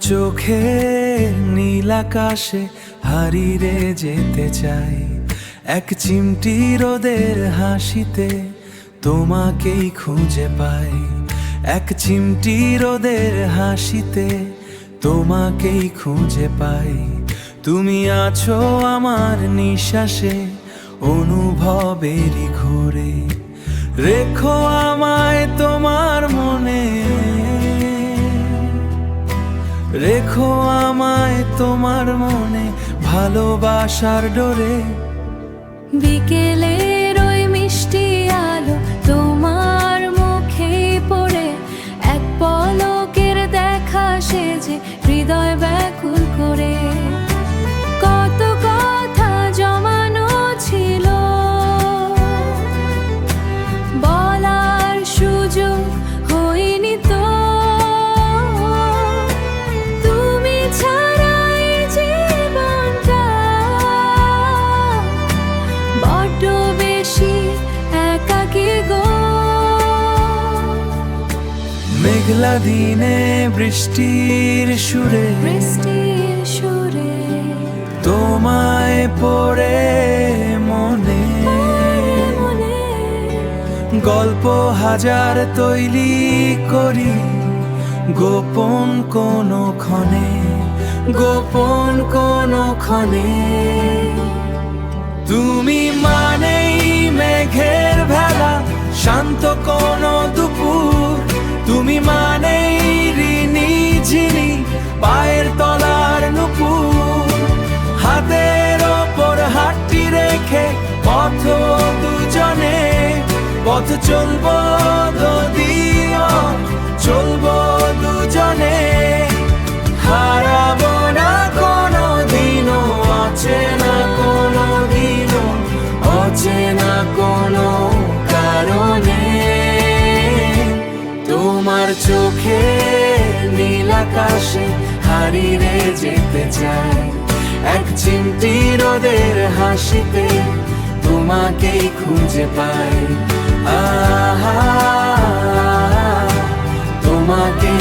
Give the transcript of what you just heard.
চোখে নীল আকাশে হারিয়ে যেতে চাই, এক চিমটি রোদের হাসিতে তোমাকেই খুঁজে পাই, এক চিমটি রোদের হাসিতে তোমাকেই খুঁজে পাই। তুমি আছো আমার নিঃশ্বাসে, অনুভবেরই ঘুরে, রেখো আমায় তোমার মনে, রেখো আমায় তোমার মনে ভালোবাসার ডোরে। বিকেলের ওই মিষ্টি আলো তোমার মুখে পড়ে, এক পলকের দেখা সেজে হৃদয় ব্যাকুল করে। কত কথা জমানো ছিল, বলার সুযোগ হয়নি তো। তুমি ছাড়া এই জীবনটা বড্ড বেশি একাকী গো। মেঘলা দিনে বৃষ্টির সুরে, বৃষ্টির সুরে তোমায় পড়ে মনে, গল্প হাজার তৈরি করি গোপন কোনো ক্ষণে, গোপন কোনো ক্ষণে। তুমি মানেই মেঘের ভেলা, শান্ত কোনো দুপুর, তুমি মানেই ঋণী ঝিনি পায়ের তলার নুপুর। হাতের ওপর হাতটি রেখে পথ দুজনে, পথ চলবো যদিও চলবো দুজনে। হারাবো না কোনো দিনও, অচেনা কোনো দিনও, অচেনা কোনো কারণে। তোমার চোখে নীল আকাশে হারিয়ে যেতে চাই, এক চিমটি রোদের হাসিতে তোমাকেই খুঁজে পাই। আহা তোমাকে